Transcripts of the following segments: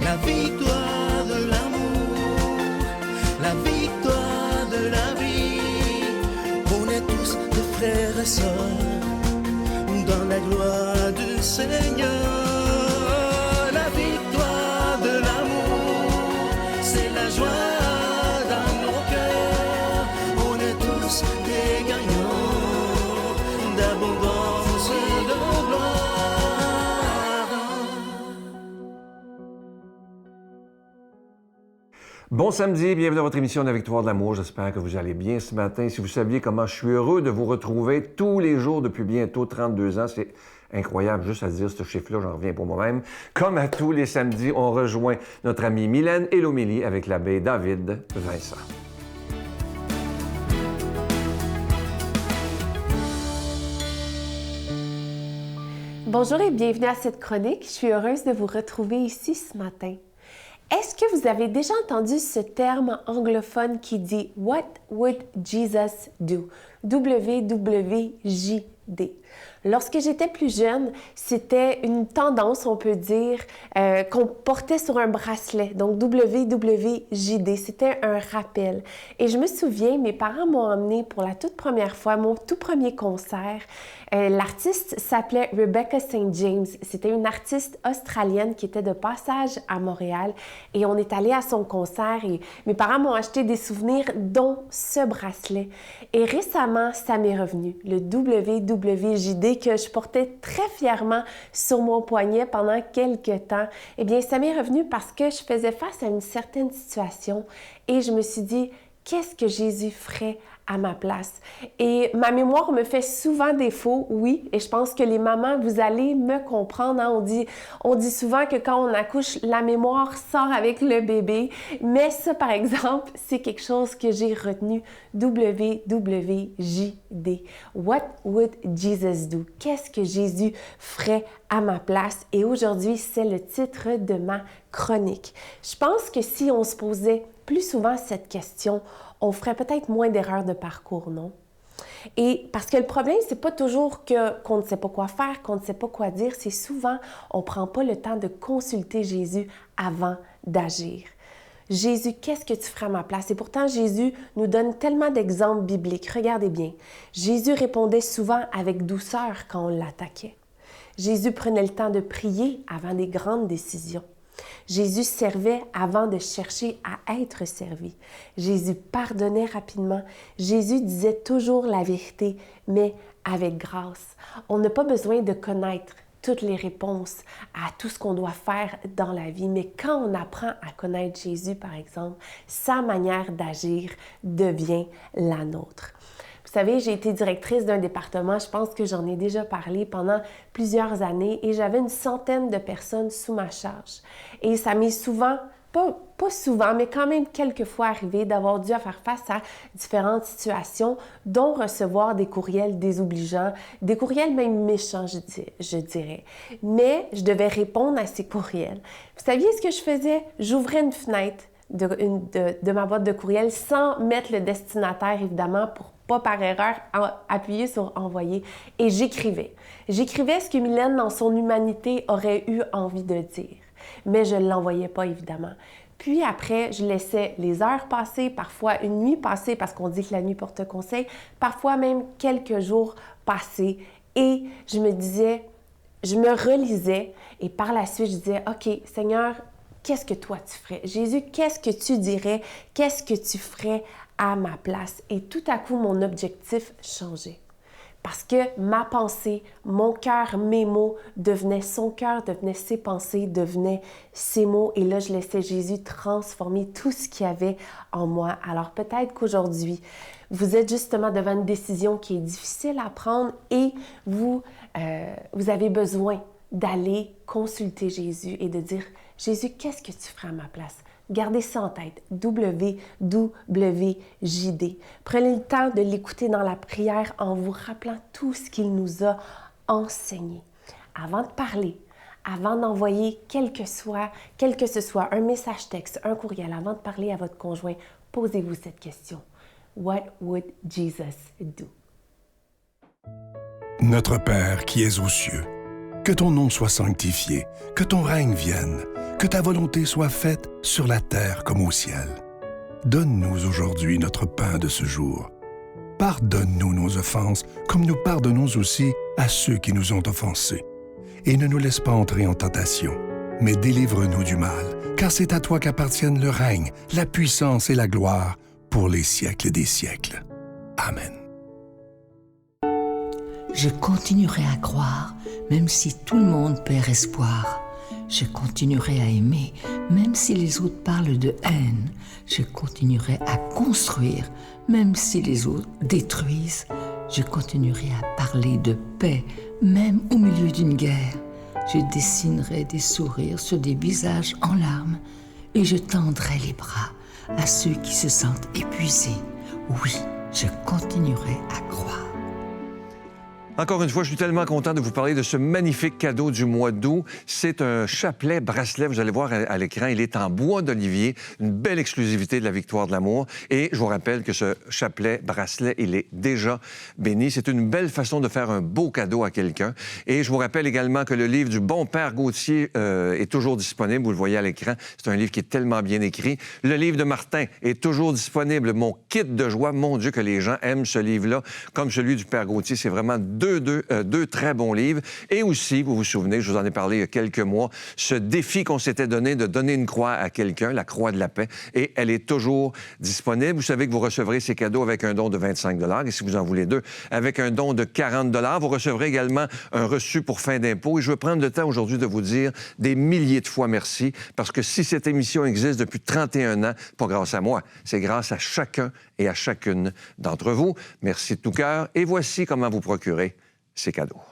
la victoire de l'amour, la victoire de la vie. On est tous des frères et sœurs dans la gloire du Seigneur. La victoire de l'amour, c'est la joie dans nos cœurs. On est tous des gagnants d'abondance et de gloire. Bon samedi, bienvenue dans votre émission de la Victoire de l'amour. J'espère que vous allez bien ce matin. Si vous saviez comment je suis heureux de vous retrouver tous les jours depuis bientôt 32 ans, c'est incroyable juste à dire ce chiffre-là, j'en reviens pour moi-même. Comme à tous les samedis, on rejoint notre amie Mylène et l'homélie avec l'abbé David Vincent. Bonjour et bienvenue à cette chronique. Je suis heureuse de vous retrouver ici ce matin. Est-ce que vous avez déjà entendu ce terme anglophone qui dit « What would Jesus do? » WWJD. Lorsque j'étais plus jeune, c'était une tendance, on peut dire, qu'on portait sur un bracelet. Donc, WWJD, c'était un rappel. Et je me souviens, mes parents m'ont emmenée pour la toute première fois, mon tout premier concert. L'artiste s'appelait Rebecca St. James. C'était une artiste australienne qui était de passage à Montréal. Et on est allé à son concert et mes parents m'ont acheté des souvenirs, dont ce bracelet. Et récemment, ça m'est revenu, le WWJD que je portais très fièrement sur mon poignet pendant quelques temps. Eh bien, ça m'est revenu parce que je faisais face à une certaine situation et je me suis dit, qu'est-ce que Jésus ferait à ma place? Et ma mémoire me fait souvent défaut, oui, et je pense que les mamans, vous allez me comprendre, hein? On dit souvent que quand on accouche, la mémoire sort avec le bébé, mais ça, par exemple, c'est quelque chose que j'ai retenu, WWJD. What would Jesus do? Qu'est-ce que Jésus ferait à ma place? Et aujourd'hui, c'est le titre de ma chronique. Je pense que si on se posait plus souvent cette question, on ferait peut-être moins d'erreurs de parcours, non? Et parce que le problème, c'est pas toujours qu'on ne sait pas quoi faire, qu'on ne sait pas quoi dire, c'est souvent on prend pas le temps de consulter Jésus avant d'agir. Jésus, qu'est-ce que tu ferais à ma place? Et pourtant, Jésus nous donne tellement d'exemples bibliques. Regardez bien. Jésus répondait souvent avec douceur quand on l'attaquait. Jésus prenait le temps de prier avant des grandes décisions. Jésus servait avant de chercher à être servi. Jésus pardonnait rapidement. Jésus disait toujours la vérité, mais avec grâce. On n'a pas besoin de connaître toutes les réponses à tout ce qu'on doit faire dans la vie, mais quand on apprend à connaître Jésus, par exemple, sa manière d'agir devient la nôtre. Vous savez, j'ai été directrice d'un département, je pense que j'en ai déjà parlé pendant plusieurs années et j'avais une centaine de personnes sous ma charge. Et ça m'est souvent, pas souvent, mais quand même quelques fois arrivé d'avoir dû faire face à différentes situations, dont recevoir des courriels désobligeants, des courriels même méchants, je dirais. Mais je devais répondre à ces courriels. Vous saviez ce que je faisais? J'ouvrais une fenêtre de ma boîte de courriel sans mettre le destinataire, évidemment, pour pas par erreur appuyer sur « Envoyer » et j'écrivais. J'écrivais ce que Mylène, dans son humanité, aurait eu envie de dire. Mais je ne l'envoyais pas, évidemment. Puis après, je laissais les heures passer, parfois une nuit passer, parce qu'on dit que la nuit porte conseil, parfois même quelques jours passer. Et je me disais, je me relisais et par la suite, je disais « OK, Seigneur, qu'est-ce que toi tu ferais? Jésus, qu'est-ce que tu dirais? Qu'est-ce que tu ferais à ma place? » Et tout à coup, mon objectif changeait. Parce que ma pensée, mon cœur, mes mots devenaient son cœur, devenaient ses pensées, devenaient ses mots. Et là, je laissais Jésus transformer tout ce qu'il y avait en moi. Alors peut-être qu'aujourd'hui, vous êtes justement devant une décision qui est difficile à prendre et vous avez besoin d'aller consulter Jésus et de dire « Jésus, qu'est-ce que tu feras à ma place? » Gardez ça en tête, WWJD. Prenez le temps de l'écouter dans la prière en vous rappelant tout ce qu'il nous a enseigné. Avant de parler, avant d'envoyer quel que ce soit un message texte, un courriel, avant de parler à votre conjoint, posez-vous cette question. What would Jesus do? Notre Père qui es aux cieux, que ton nom soit sanctifié, que ton règne vienne, que ta volonté soit faite sur la terre comme au ciel. Donne-nous aujourd'hui notre pain de ce jour. Pardonne-nous nos offenses, comme nous pardonnons aussi à ceux qui nous ont offensés. Et ne nous laisse pas entrer en tentation, mais délivre-nous du mal, car c'est à toi qu'appartiennent le règne, la puissance et la gloire pour les siècles des siècles. Amen. Je continuerai à croire, même si tout le monde perd espoir. Je continuerai à aimer, même si les autres parlent de haine. Je continuerai à construire, même si les autres détruisent. Je continuerai à parler de paix, même au milieu d'une guerre. Je dessinerai des sourires sur des visages en larmes et je tendrai les bras à ceux qui se sentent épuisés. Oui, je continuerai à croire. Encore une fois, je suis tellement content de vous parler de ce magnifique cadeau du mois d'août. C'est un chapelet bracelet, vous allez voir à l'écran, il est en bois d'olivier, une belle exclusivité de la Victoire de l'amour. Et je vous rappelle que ce chapelet bracelet, il est déjà béni. C'est une belle façon de faire un beau cadeau à quelqu'un. Et je vous rappelle également que le livre du bon Père Gauthier est toujours disponible, vous le voyez à l'écran. C'est un livre qui est tellement bien écrit. Le livre de Martin est toujours disponible, Mon kit de joie. Mon Dieu, que les gens aiment ce livre-là, comme celui du Père Gauthier. C'est vraiment deux très bons livres. Et aussi, vous vous souvenez, je vous en ai parlé il y a quelques mois, ce défi qu'on s'était donné de donner une croix à quelqu'un, la croix de la paix, et elle est toujours disponible. Vous savez que vous recevrez ces cadeaux avec un don de 25 $, et si vous en voulez deux, avec un don de 40 $. Vous recevrez également un reçu pour fin d'impôt. Et je veux prendre le temps aujourd'hui de vous dire des milliers de fois merci, parce que si cette émission existe depuis 31 ans, pas grâce à moi, c'est grâce à chacun et à chacune d'entre vous. Merci de tout cœur. Et voici comment vous procurer ces cadeaux.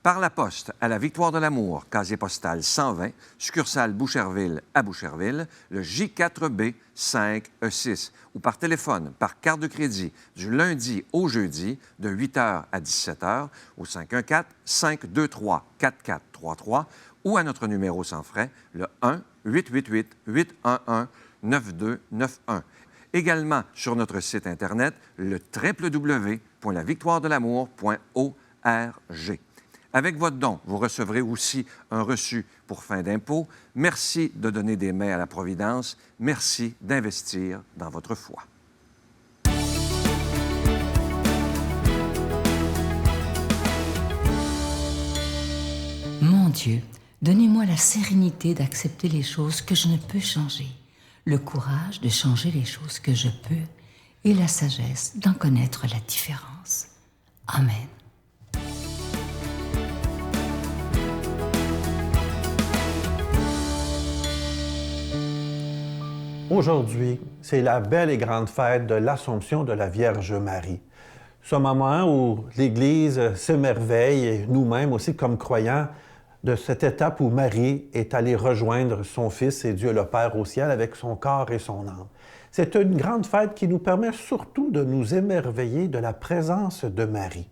Par la poste à la Victoire de l'amour, casier postal 120, succursale Boucherville à Boucherville, le J4B 5E6, ou par téléphone, par carte de crédit, du lundi au jeudi, de 8h à 17h, au 514-523-4433, ou à notre numéro sans frais, le 1-888-811-9291. Également sur notre site Internet, le www.lavictoiredelamour.org. Avec votre don, vous recevrez aussi un reçu pour fin d'impôt. Merci de donner des mains à la Providence. Merci d'investir dans votre foi. Mon Dieu, donnez-moi la sérénité d'accepter les choses que je ne peux changer, le courage de changer les choses que je peux et la sagesse d'en connaître la différence. Amen. Aujourd'hui, c'est la belle et grande fête de l'Assomption de la Vierge Marie. Ce moment où l'Église s'émerveille, et nous-mêmes aussi comme croyants, de cette étape où Marie est allée rejoindre son Fils et Dieu le Père au ciel avec son corps et son âme. C'est une grande fête qui nous permet surtout de nous émerveiller de la présence de Marie.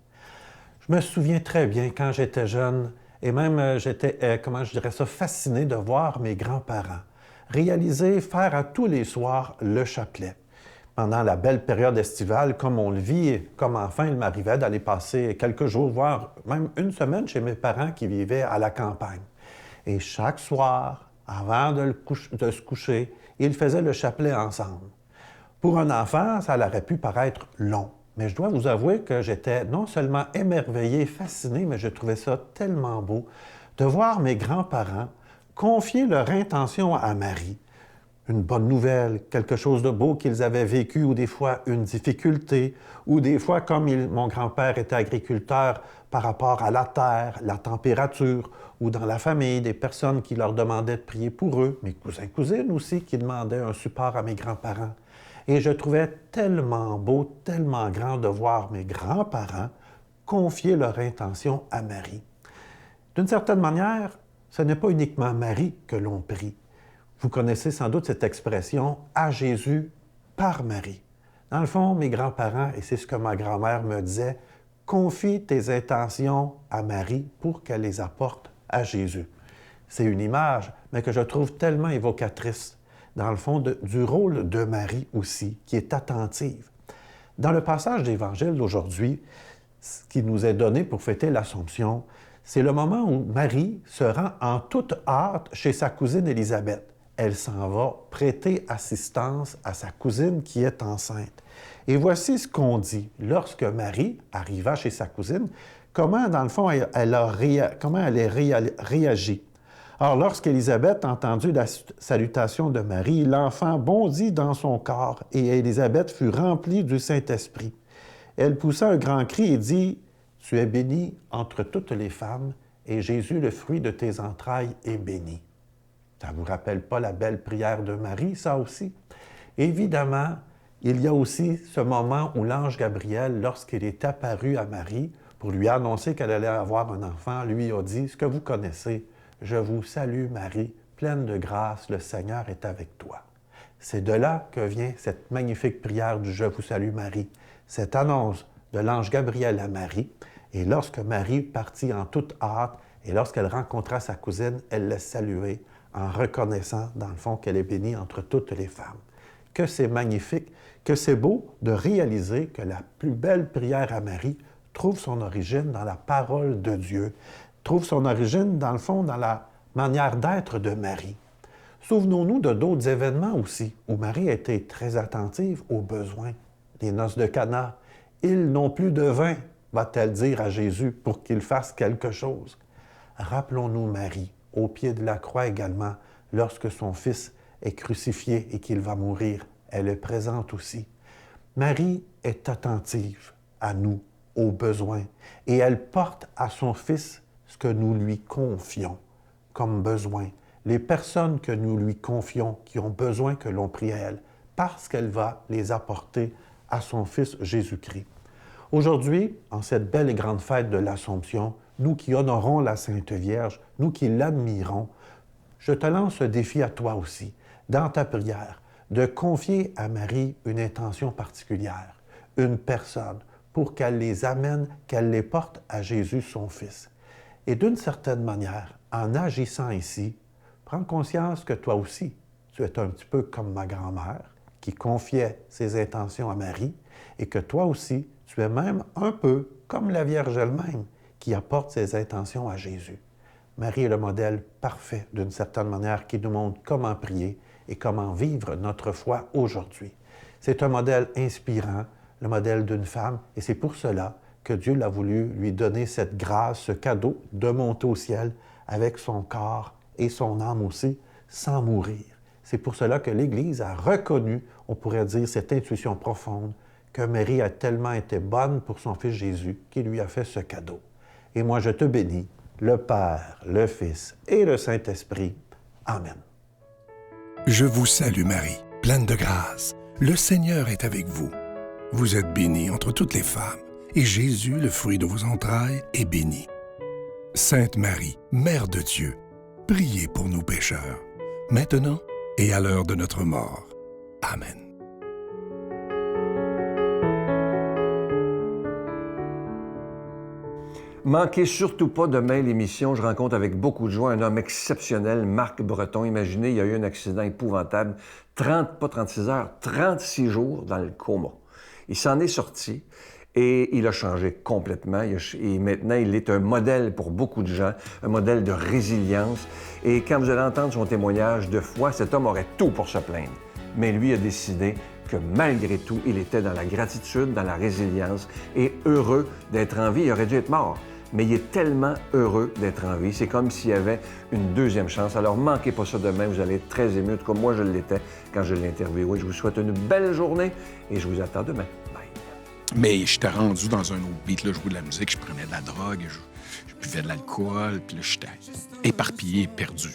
Je me souviens très bien quand j'étais jeune, et même j'étais, fasciné de voir mes grands-parents réaliser, faire à tous les soirs le chapelet. Pendant la belle période estivale, comme on le vit, comme enfant, il m'arrivait d'aller passer quelques jours, voire même une semaine chez mes parents qui vivaient à la campagne. Et chaque soir, avant de se coucher, ils faisaient le chapelet ensemble. Pour un enfant, ça aurait pu paraître long, mais je dois vous avouer que j'étais non seulement émerveillé, fasciné, mais je trouvais ça tellement beau de voir mes grands-parents confier leur intention à Marie. Une bonne nouvelle, quelque chose de beau qu'ils avaient vécu, ou des fois une difficulté, ou des fois, comme mon grand-père était agriculteur, par rapport à la terre, la température, ou dans la famille, des personnes qui leur demandaient de prier pour eux, mes cousins, cousines aussi, qui demandaient un support à mes grands-parents. Et je trouvais tellement beau, tellement grand de voir mes grands-parents confier leur intention à Marie. D'une certaine manière, ce n'est pas uniquement Marie que l'on prie. Vous connaissez sans doute cette expression « à Jésus par Marie ». Dans le fond, mes grands-parents, et c'est ce que ma grand-mère me disait, « confie tes intentions à Marie pour qu'elle les apporte à Jésus ». C'est une image, mais que je trouve tellement évocatrice, dans le fond, du rôle de Marie aussi, qui est attentive. Dans le passage d'Évangile d'aujourd'hui, ce qui nous est donné pour fêter l'Assomption, C'est le moment où Marie se rend en toute hâte chez sa cousine Élisabeth. Elle s'en va prêter assistance à sa cousine qui est enceinte. Et voici ce qu'on dit. Lorsque Marie arriva chez sa cousine, comment, dans le fond, elle a réagi. Or, lorsqu'Élisabeth a entendu la salutation de Marie, l'enfant bondit dans son corps et Élisabeth fut remplie du Saint-Esprit. Elle poussa un grand cri et dit, « Tu es bénie entre toutes les femmes, et Jésus, le fruit de tes entrailles, est béni. » Ça ne vous rappelle pas la belle prière de Marie, ça aussi? Évidemment, il y a aussi ce moment où l'ange Gabriel, lorsqu'il est apparu à Marie pour lui annoncer qu'elle allait avoir un enfant, lui a dit, « Ce que vous connaissez, je vous salue Marie, pleine de grâce, le Seigneur est avec toi. » C'est de là que vient cette magnifique prière du « Je vous salue Marie », cette annonce de l'ange Gabriel à Marie. Et lorsque Marie partit en toute hâte et lorsqu'elle rencontra sa cousine, elle l'a saluée en reconnaissant, dans le fond, qu'elle est bénie entre toutes les femmes. Que c'est magnifique, que c'est beau de réaliser que la plus belle prière à Marie trouve son origine dans la parole de Dieu, trouve son origine, dans le fond, dans la manière d'être de Marie. Souvenons-nous de d'autres événements aussi, où Marie a été très attentive aux besoins. Les noces de Cana. « Ils n'ont plus de vin », va-t-elle dire à Jésus, pour qu'il fasse quelque chose. Rappelons-nous Marie, au pied de la croix également, lorsque son fils est crucifié et qu'il va mourir. Elle est présente aussi. Marie est attentive à nous, aux besoins, et elle porte à son fils ce que nous lui confions comme besoin. Les personnes que nous lui confions, qui ont besoin que l'on prie à elle, parce qu'elle va les apporter à son Fils Jésus-Christ. Aujourd'hui, en cette belle et grande fête de l'Assomption, nous qui honorons la Sainte Vierge, nous qui l'admirons, je te lance ce défi à toi aussi, dans ta prière, de confier à Marie une intention particulière, une personne, pour qu'elle les amène, qu'elle les porte à Jésus, son Fils. Et d'une certaine manière, en agissant ici, prends conscience que toi aussi, tu es un petit peu comme ma grand-mère, qui confiait ses intentions à Marie, et que toi aussi, tu es même un peu comme la Vierge elle-même, qui apporte ses intentions à Jésus. Marie est le modèle parfait, d'une certaine manière, qui nous montre comment prier et comment vivre notre foi aujourd'hui. C'est un modèle inspirant, le modèle d'une femme, et c'est pour cela que Dieu l'a voulu lui donner cette grâce, ce cadeau de monter au ciel avec son corps et son âme aussi, sans mourir. C'est pour cela que l'Église a reconnu, on pourrait dire, cette intuition profonde que Marie a tellement été bonne pour son Fils Jésus qu'il lui a fait ce cadeau. Et moi, je te bénis, le Père, le Fils et le Saint-Esprit. Amen. Je vous salue Marie, pleine de grâce. Le Seigneur est avec vous. Vous êtes bénie entre toutes les femmes, et Jésus, le fruit de vos entrailles, est béni. Sainte Marie, Mère de Dieu, priez pour nous pécheurs, maintenant et à l'heure de notre mort. Amen. Manquez surtout pas demain l'émission. Je rencontre avec beaucoup de joie un homme exceptionnel, Marc Breton. Imaginez, il y a eu un accident épouvantable. 36 heures, 36 jours dans le coma. Il s'en est sorti et il a changé complètement. Et maintenant, il est un modèle pour beaucoup de gens, un modèle de résilience. Et quand vous allez entendre son témoignage de foi, cet homme aurait tout pour se plaindre. Mais lui a décidé que malgré tout, il était dans la gratitude, dans la résilience et heureux d'être en vie. Il aurait dû être mort, mais il est tellement heureux d'être en vie. C'est comme s'il y avait une deuxième chance. Alors, manquez pas ça demain. Vous allez être très émus. En tout cas, moi, je l'étais quand je l'ai interviewé. Je vous souhaite une belle journée et je vous attends demain. Bye. Mais j'étais rendu dans un autre beat. Là, je jouais de la musique, je prenais de la drogue, je buvais de l'alcool, puis là, j'étais éparpillé, perdu.